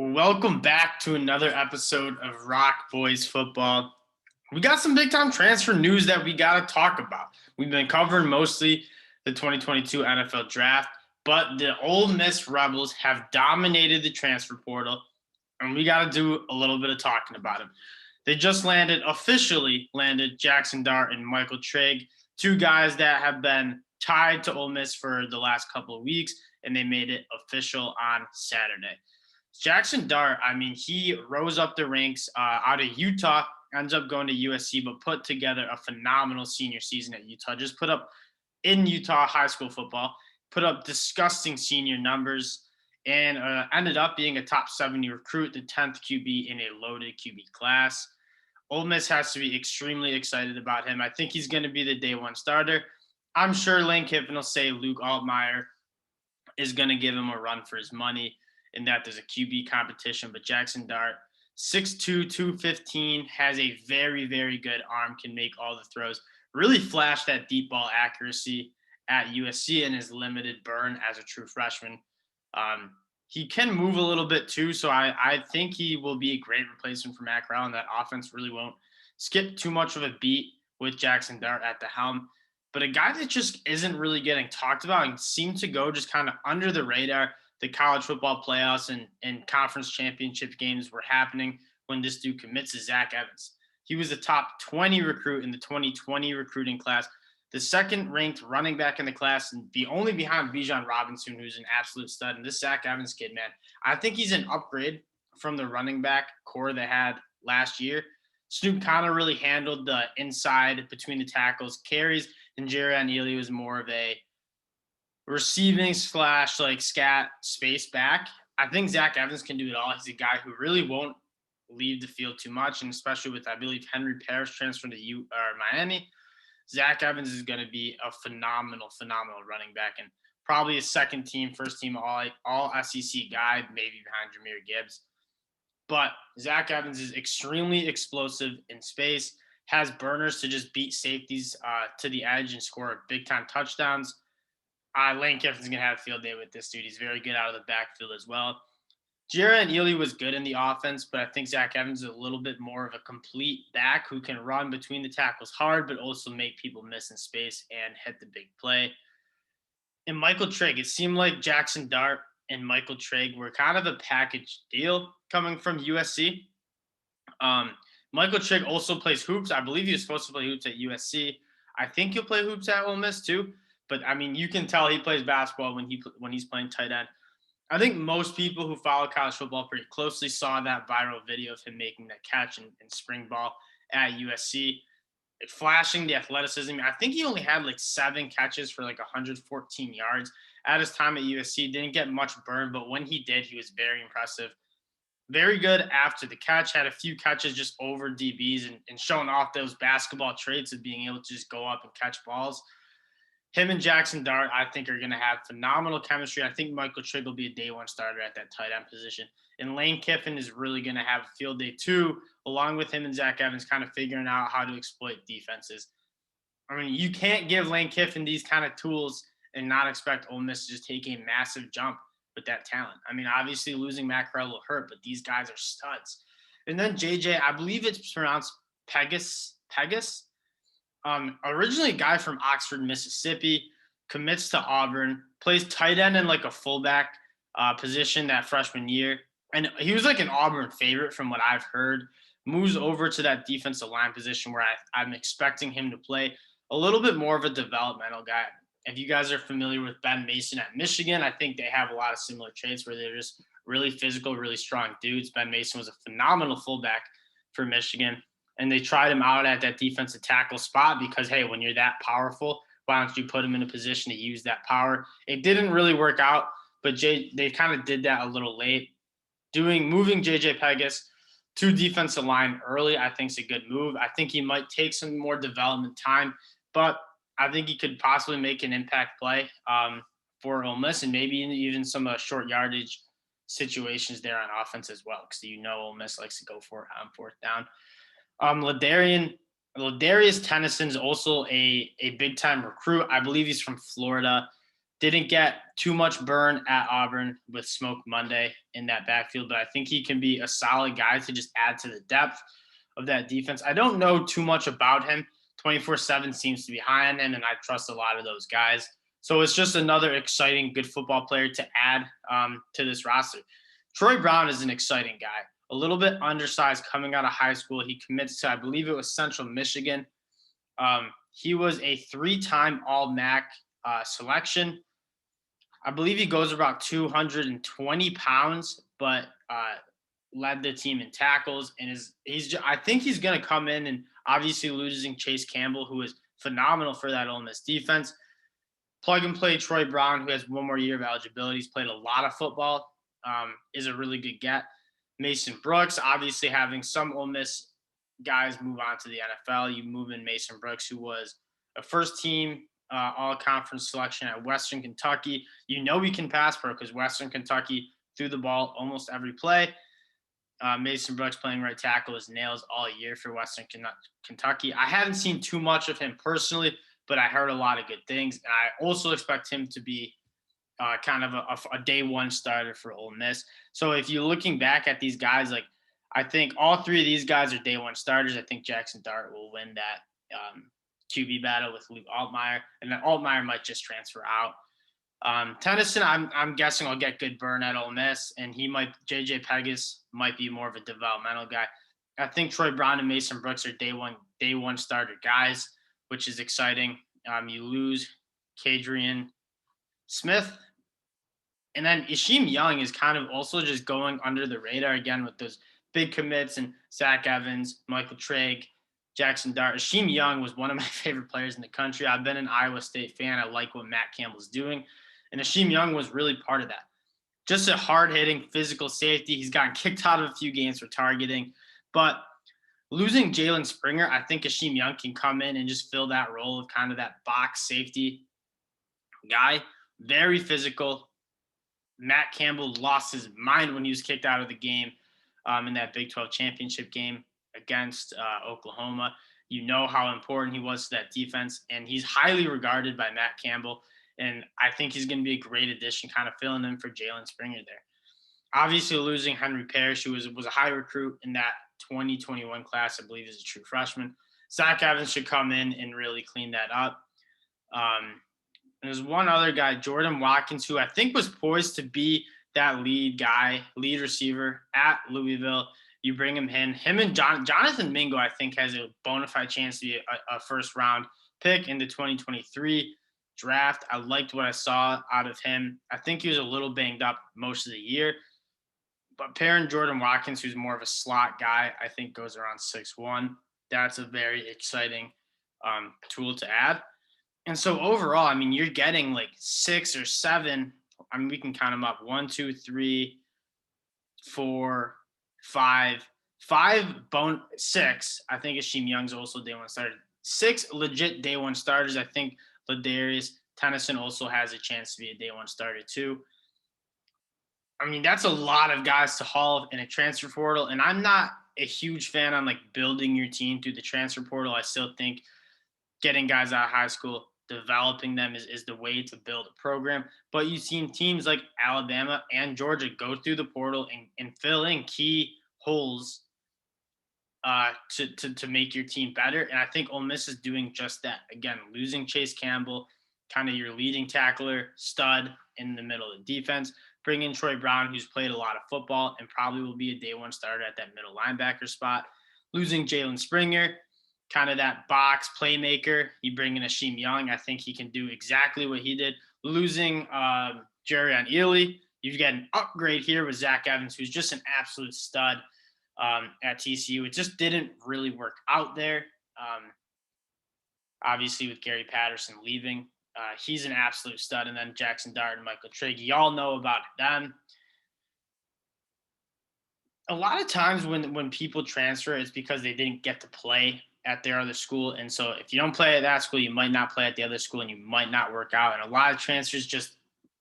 Welcome back to another episode of Rock Boys Football. We got some big time transfer news that we got to talk about. We've been covering mostly the 2022 NFL draft, but the Ole Miss Rebels have dominated the transfer portal, and we got to do a little bit of talking about them. They just officially landed Jaxson and Michael Trigg, two guys that have been tied to Ole Miss for the last couple of weeks, and they made it official on Saturday. Jaxson, he rose up the ranks out of Utah, ends up going to USC, but put together a phenomenal senior season at Utah. Just put up in Utah high school football, put up disgusting senior numbers, and ended up being a top 70 recruit, the 10th QB in a loaded QB class. Ole Miss has to be extremely excited about him. I think he's going to be the day one starter. I'm sure Lane Kiffin will say Luke Altmaier is going to give him a run for his money in that there's a QB competition. But Jaxson Dart, 6'2", 215, has a very, very good arm, can make all the throws, really flashed that deep ball accuracy at USC and his limited burn as a true freshman. He can move a little bit too, so I think he will be a great replacement for Matt Corral, and that offense really won't skip too much of a beat with Jaxson Dart at the helm. But a guy that just isn't really getting talked about and seemed to go just kind of under the radar. The college football playoffs and conference championship games were happening when this dude commits to Zach Evans. He was the top 20 recruit in the 2020 recruiting class, the second ranked running back in the class, and the only behind Bijan Robinson, who's an absolute stud. And this Zach Evans kid, man, I think he's an upgrade from the running back core they had last year. Snoop kind of really handled the inside between the tackles, carries, and Jerrion Ealy was more of a receiving / scat space back. I think Zach Evans can do it all. He's a guy who really won't leave the field too much, and especially with, I believe, Henry Parrish transferring to Miami, Zach Evans is going to be a phenomenal running back and probably a second team, first team all SEC guy, maybe behind Jahmyr Gibbs. But Zach Evans is extremely explosive in space, has burners to just beat safeties to the edge and score big-time touchdowns. Lane Kiffin's going to have a field day with this dude. He's very good out of the backfield as well. Jerrion Ealy was good in the offense, but I think Zach Evans is a little bit more of a complete back who can run between the tackles hard, but also make people miss in space and hit the big play. And Michael Trigg, it seemed like Jaxson Dart and Michael Trigg were kind of a package deal coming from USC. Michael Trigg also plays hoops. I believe he was supposed to play hoops at USC. I think he'll play hoops at Ole Miss too. But, I mean, you can tell he plays basketball when he's playing tight end. I think most people who follow college football pretty closely saw that viral video of him making that catch in spring ball at USC, flashing the athleticism. I think he only had 7 catches for 114 yards at his time at USC. Didn't get much burn, but when he did, he was very impressive. Very good after the catch, had a few catches just over DBs and showing off those basketball traits of being able to just go up and catch balls. Him and Jaxson Dart, I think, are going to have phenomenal chemistry. I think Michael Trigg will be a day one starter at that tight end position. And Lane Kiffin is really going to have a field day too, along with him and Zach Evans kind of figuring out how to exploit defenses. I mean, you can't give Lane Kiffin these kind of tools and not expect Ole Miss to just take a massive jump with that talent. I mean, obviously losing Matt Corral will hurt, but these guys are studs. And then JJ, I believe it's pronounced Pegas. Originally a guy from Oxford, Mississippi, commits to Auburn, plays tight end in a fullback position that freshman year. And he was an Auburn favorite from what I've heard. Moves over to that defensive line position where I'm expecting him to play a little bit more of a developmental guy. If you guys are familiar with Ben Mason at Michigan, I think they have a lot of similar traits where they're just really physical, really strong dudes. Ben Mason was a phenomenal fullback for Michigan. And they tried him out at that defensive tackle spot because, hey, when you're that powerful, why don't you put him in a position to use that power? It didn't really work out, but they kind of did that a little late. Moving JJ Pegas to defensive line early, I think is a good move. I think he might take some more development time, but I think he could possibly make an impact play for Ole Miss and maybe even some short yardage situations there on offense as well, because Ole Miss likes to go for it on fourth down. Ladarius Tennison is also a big-time recruit. I believe he's from Florida. Didn't get too much burn at Auburn with Smoke Monday in that backfield, but I think he can be a solid guy to just add to the depth of that defense. I don't know too much about him. 24/7 seems to be high on him, and I trust a lot of those guys. So it's just another exciting, good football player to add to this roster. Troy Brown is an exciting guy, a little bit undersized coming out of high school. He commits to, I believe it was Central Michigan. He was a 3-time All-MAC selection. I believe he goes about 220 pounds, but led the team in tackles and I think he's going to come in, and obviously losing Chase Campbell, who is phenomenal for that Ole Miss defense. Plug and play Troy Brown, who has one more year of eligibility. He's played a lot of football, is a really good get. Mason Brooks, obviously having some Ole Miss guys move on to the NFL. You move in Mason Brooks, who was a first-team all-conference selection at Western Kentucky. You know he can pass pro because Western Kentucky threw the ball almost every play. Mason Brooks playing right tackle is nails all year for Western Kentucky. I haven't seen too much of him personally, but I heard a lot of good things, and I also expect him to be kind of a day one starter for Ole Miss. So if you're looking back at these guys, like I think all three of these guys are day one starters. I think Jaxson Dart will win that QB battle with Luke Altmaier, and then Altmaier might just transfer out. Tennyson, I'm guessing will get good burn at Ole Miss, and JJ Pegas might be more of a developmental guy. I think Troy Brown and Mason Brooks are day one starter guys, which is exciting. You lose Kadrian Smith, and then Hasheem Young is kind of also just going under the radar again with those big commits and Zach Evans, Michael Trigg, Jaxson Dart. Hasheem Young was one of my favorite players in the country. I've been an Iowa State fan. I like what Matt Campbell's doing. And Hasheem Young was really part of that. Just a hard-hitting physical safety. He's gotten kicked out of a few games for targeting. But losing Jalen Springer, I think Hasheem Young can come in and just fill that role of kind of that box safety guy. Very physical. Matt Campbell lost his mind when he was kicked out of the game in that Big 12 championship game against Oklahoma. You know how important he was to that defense, and he's highly regarded by Matt Campbell, and I think he's going to be a great addition, kind of filling in for Jalen Springer there. Obviously, losing Henry Parrish, who was a high recruit in that 2021 class, I believe is a true freshman. Zach Evans should come in and really clean that up. There's one other guy, Jordan Watkins, who I think was poised to be that lead receiver at Louisville. You bring him in. Him and Jonathan Mingo, I think, has a bona fide chance to be a first-round pick in the 2023 draft. I liked what I saw out of him. I think he was a little banged up most of the year. But pairing Jordan Watkins, who's more of a slot guy, I think goes around 6'1". That's a very exciting tool to add. And so overall, I mean, you're getting like 6 or 7. I mean, we can count them up. 1, 2, 3, 4, 5. 6. I think Hasheem Young's also day one starter. 6 legit day one starters. I think Ladarius Tennyson also has a chance to be a day one starter too. I mean, that's a lot of guys to haul in a transfer portal. And I'm not a huge fan on like building your team through the transfer portal. I still think getting guys out of high school, developing them is the way to build a program. But you've seen teams like Alabama and Georgia go through the portal and fill in key holes to make your team better. And I think Ole Miss is doing just that. Again, losing Chase Campbell, kind of your leading tackler, stud in the middle of the defense. Bring in Troy Brown, who's played a lot of football and probably will be a day one starter at that middle linebacker spot. Losing Jalen Springer, kind of that box playmaker. You bring in Hasheem Young. I think he can do exactly what he did. Losing Jerion Ely, you get an upgrade here with Zach Evans, who's just an absolute stud at TCU. It just didn't really work out there. Obviously, with Gary Patterson leaving, he's an absolute stud. And then Jaxson Dart and Michael Trigg, y'all know about them. A lot of times when people transfer, it's because they didn't get to play at their other school. And so if you don't play at that school, you might not play at the other school and you might not work out. And a lot of transfers just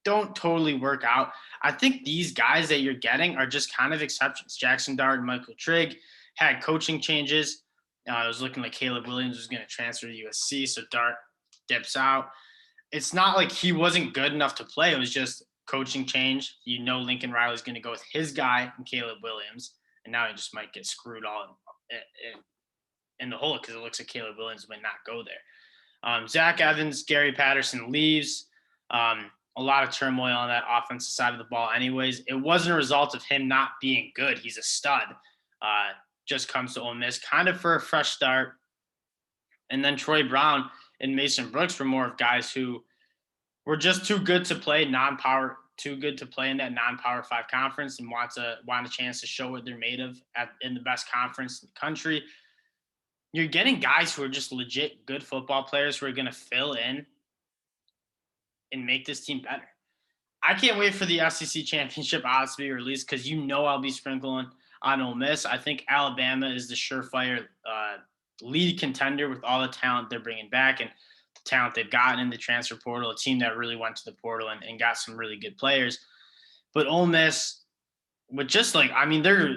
don't totally work out. I think these guys that you're getting are just kind of exceptions. Jaxson Dart and Michael Trigg had coaching changes. It was looking like Caleb Williams was going to transfer to USC, so Dart dips out. it's not like he wasn't good enough to play. It was just coaching change. Lincoln Riley's going to go with his guy and Caleb Williams, and now he just might get screwed all in the hole because it looks like Caleb Williams might not go there. Zach Evans, Gary Patterson leaves. A lot of turmoil on that offensive side of the ball anyways. It wasn't a result of him not being good. He's a stud. Just comes to Ole Miss kind of for a fresh start. And then Troy Brown and Mason Brooks were more of guys who were just too good to play in that non-Power 5 conference and want a chance to show what they're made of in the best conference in the country. You're getting guys who are just legit good football players who are going to fill in and make this team better. I can't wait for the SEC championship odds to be released because I'll be sprinkling on Ole Miss. I think Alabama is the surefire lead contender with all the talent they're bringing back and the talent they've gotten in the transfer portal, a team that really went to the portal and got some really good players. But Ole Miss, with just they're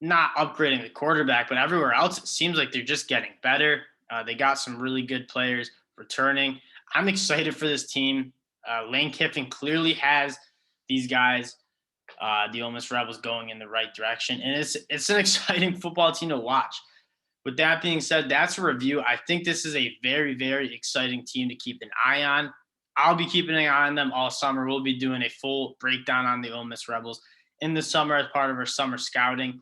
not upgrading the quarterback, but everywhere else, it seems like they're just getting better. They got some really good players returning. I'm excited for this team. Lane Kiffin clearly has these guys, the Ole Miss Rebels, going in the right direction. And it's an exciting football team to watch. With that being said, that's a review. I think this is a very, very exciting team to keep an eye on. I'll be keeping an eye on them all summer. We'll be doing a full breakdown on the Ole Miss Rebels in the summer as part of our summer scouting.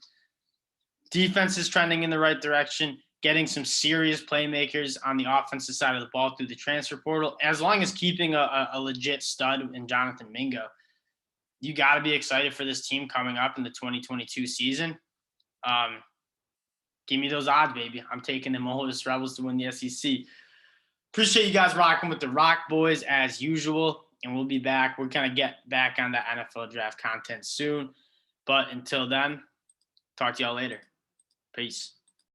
Defense is trending in the right direction, getting some serious playmakers on the offensive side of the ball through the transfer portal. As long as keeping a legit stud in Jonathan Mingo, you got to be excited for this team coming up in the 2022 season. Give me those odds, baby. I'm taking the Ole Miss Rebels to win the SEC. Appreciate you guys rocking with the Rock Boys as usual, and we'll be back. We're going to get back on the NFL draft content soon. But until then, talk to y'all later. Peace.